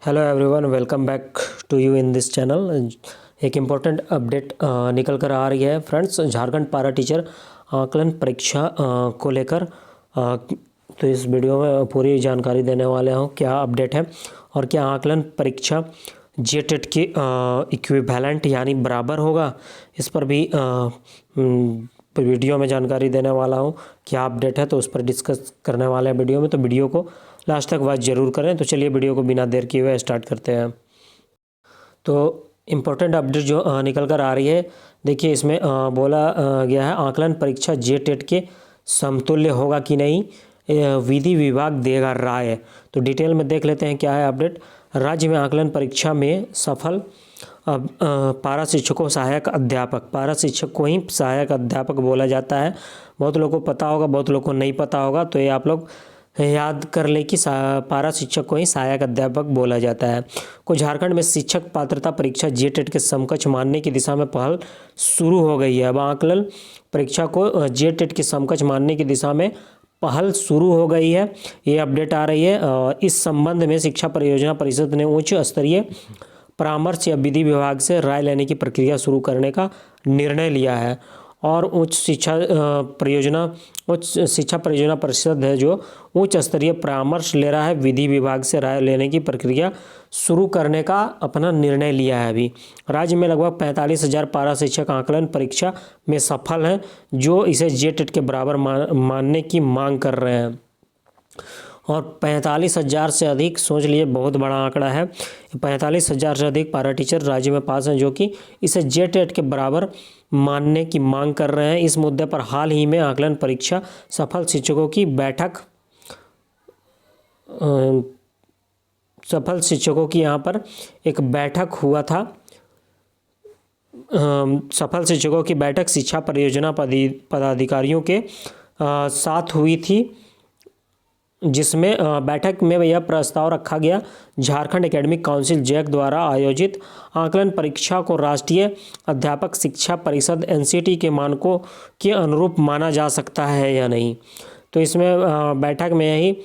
Hello everyone, welcome back to you in this channel. एक important update निकल कर आ रही है फ्रेंड्स, झारखंड पारा टीचर आकलन परीक्षा को लेकर। तो इस वीडियो में पूरी जानकारी देने वाले हूँ क्या अपडेट है और क्या आकलन परीक्षा जेटेट के इक्विवेलेंट यानी बराबर होगा, इस पर भी वीडियो में जानकारी देने वाला हूँ। क्या अपडेट है तो उस पर डिस्कस करने वाले हैं वीडियो में, तो वीडियो को लास्ट तक वॉच जरूर करें। तो चलिए वीडियो को बिना देर किए हुए स्टार्ट करते हैं। तो इम्पोर्टेंट अपडेट जो निकल कर आ रही है, देखिए इसमें बोला गया है आकलन परीक्षा जेटेट के समतुल्य होगा कि नहीं, विधि विभाग देगा राय। तो डिटेल में देख लेते हैं क्या है अपडेट। राज्य में आकलन परीक्षा में सफल पारा शिक्षकों सहायक अध्यापक, पारा शिक्षक को ही सहायक अध्यापक बोला जाता है। बहुत लोगों को पता होगा, बहुत लोगों को नहीं पता होगा, तो ये आप लोग याद कर ले कि पारा शिक्षक को ही सहायक अध्यापक बोला जाता है। को झारखंड में शिक्षक पात्रता परीक्षा जेटेट के समकक्ष मानने की दिशा में पहल शुरू हो गई है। अब आकलन परीक्षा को जेटेट के समकक्ष मानने की दिशा में पहल शुरू हो गई है, ये अपडेट आ रही है। इस संबंध में शिक्षा परियोजना परिषद ने उच्च स्तरीय परामर्श या विधि विभाग से राय लेने की प्रक्रिया शुरू करने का निर्णय लिया है। और उच्च शिक्षा परियोजना परिषद है जो उच्च स्तरीय परामर्श ले रहा है, विधि विभाग से राय लेने की प्रक्रिया शुरू करने का अपना निर्णय लिया है। अभी राज्य में लगभग 45,000 पारा शिक्षक आकलन परीक्षा में सफल हैं, जो इसे जेटेट के बराबर मानने की मांग कर रहे हैं। और 45,000 से अधिक, सोच लिए बहुत बड़ा आंकड़ा है। 45,000 से अधिक पारा टीचर राज्य में पास हैं जो कि इसे जेटेट के बराबर मानने की मांग कर रहे हैं। इस मुद्दे पर हाल ही में आकलन परीक्षा सफल शिक्षकों की यहाँ पर एक बैठक हुआ था। सफल शिक्षकों की बैठक शिक्षा परियोजना पदाधिकारियों के साथ हुई थी, जिसमें बैठक में यह प्रस्ताव रखा गया, झारखंड एकेडमिक काउंसिल जैक द्वारा आयोजित आकलन परीक्षा को राष्ट्रीय अध्यापक शिक्षा परिषद एनसीटी के मानकों के अनुरूप माना जा सकता है या नहीं। तो इसमें बैठक में यही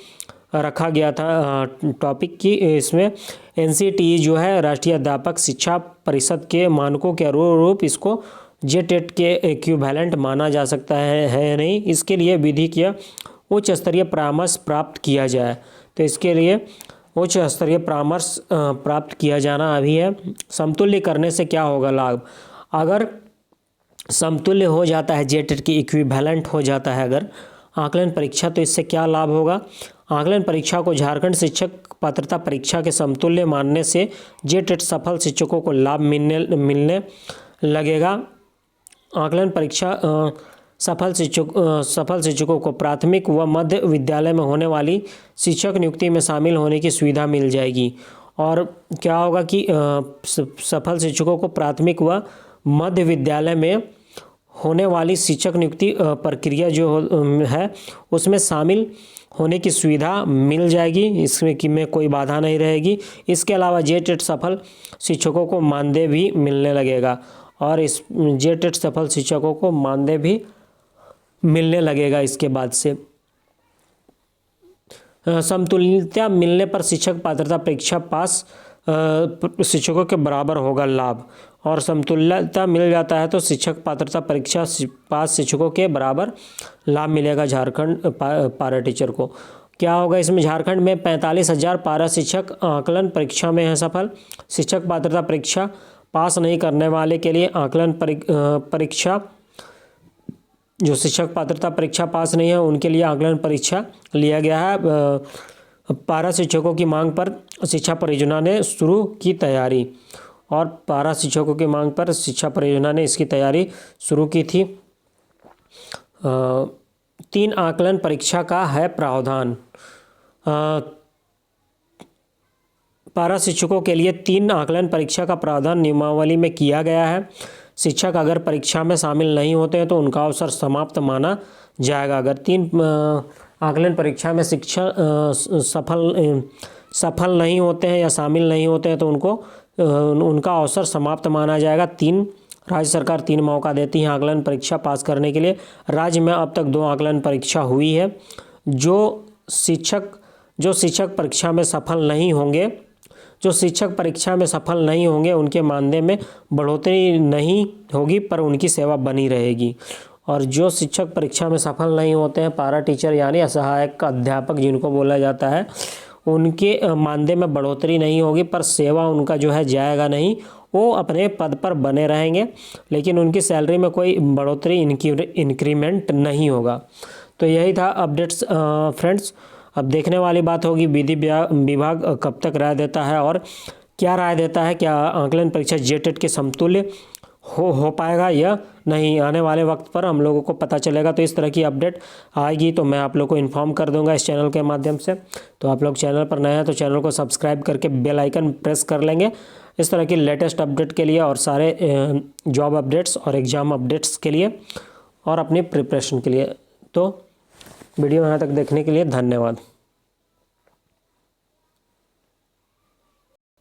रखा गया था टॉपिक कि इसमें एनसीटी जो है राष्ट्रीय अध्यापक शिक्षा परिषद के मानकों के अनुरूप इसको जेटेट के इक्विवेलेंट माना जा सकता है या नहीं, इसके लिए विधि किया उच्च स्तरीय परामर्श प्राप्त किया जाए। तो इसके लिए उच्च स्तरीय परामर्श प्राप्त किया जाना अभी है। समतुल्य करने से क्या होगा लाभ? अगर समतुल्य हो जाता है, जेटेट की इक्विवेलेंट हो जाता है अगर आकलन परीक्षा, तो इससे क्या लाभ होगा? आकलन परीक्षा को झारखंड शिक्षक पात्रता परीक्षा के समतुल्य मानने से जेटेट सफल शिक्षकों को लाभ मिलने लगेगा। आकलन परीक्षा सफल शिक्षकों को प्राथमिक व मध्य विद्यालय में होने वाली शिक्षक नियुक्ति में शामिल होने की सुविधा मिल जाएगी। और क्या होगा कि सफल शिक्षकों को प्राथमिक व मध्य विद्यालय में होने वाली शिक्षक नियुक्ति प्रक्रिया जो है उसमें शामिल होने की सुविधा मिल जाएगी, इसमें कि में कोई बाधा नहीं रहेगी। इसके अलावा जेटेट सफल शिक्षकों को मानदेय भी मिलने लगेगा, और इस जेटेट सफल शिक्षकों को मानदेय भी मिलने लगेगा। इसके बाद से समतुल्यता मिलने पर शिक्षक पात्रता परीक्षा पास शिक्षकों के बराबर होगा लाभ, और समतुल्यता मिल जाता है तो शिक्षक पात्रता परीक्षा पास शिक्षकों के बराबर लाभ मिलेगा झारखंड पारा टीचर को। क्या होगा इसमें? झारखंड में 45,000 पारा शिक्षक आकलन परीक्षा में है सफल। शिक्षक पात्रता परीक्षा पास नहीं करने वाले के लिए आकलन परीक्षा, जो शिक्षक पात्रता परीक्षा पास नहीं है उनके लिए आकलन परीक्षा लिया गया है। पारा शिक्षकों की मांग पर शिक्षा परियोजना ने शुरू की तैयारी, और पारा शिक्षकों की मांग पर शिक्षा परियोजना ने इसकी तैयारी शुरू की थी। 3 आकलन परीक्षा का है प्रावधान। पारा शिक्षकों के लिए 3 आकलन परीक्षा का प्रावधान नियमावली में किया गया है। शिक्षक अगर परीक्षा में शामिल नहीं होते हैं तो उनका अवसर समाप्त माना जाएगा। अगर 3 आकलन परीक्षा में शिक्षक सफल नहीं होते हैं या शामिल नहीं होते हैं तो उनका अवसर समाप्त माना जाएगा। राज्य सरकार 3 मौका देती है आकलन परीक्षा पास करने के लिए। राज्य में अब तक 2 आकलन परीक्षा हुई है। जो शिक्षक परीक्षा में सफल नहीं होंगे, जो शिक्षक परीक्षा में सफल नहीं होंगे उनके मानदेय में बढ़ोतरी नहीं होगी पर उनकी सेवा बनी रहेगी। और जो शिक्षक परीक्षा में सफल नहीं होते हैं, पारा टीचर यानी असहायक अध्यापक जिनको बोला जाता है, उनके मानदेय में बढ़ोतरी नहीं होगी पर सेवा उनका जो है जाएगा नहीं, वो अपने पद पर बने रहेंगे, लेकिन उनकी सैलरी में कोई बढ़ोतरी इंक्रीमेंट नहीं होगा। तो यही था अपडेट्स फ्रेंड्स। अब देखने वाली बात होगी विधि विभाग कब तक राय देता है और क्या राय देता है, क्या आंकलन परीक्षा जेटेट के समतुल्य हो पाएगा या नहीं। आने वाले वक्त पर हम लोगों को पता चलेगा। तो इस तरह की अपडेट आएगी तो मैं आप लोग को इन्फॉर्म कर दूंगा इस चैनल के माध्यम से। तो आप लोग चैनल पर नए हैं तो चैनल को सब्सक्राइब करके बेल आइकन प्रेस कर लेंगे इस तरह की लेटेस्ट अपडेट के लिए और सारे जॉब अपडेट्स और एग्ज़ाम अपडेट्स के लिए और अपनी प्रिपरेशन के लिए। तो वीडियो यहाँ तक देखने के लिए धन्यवाद।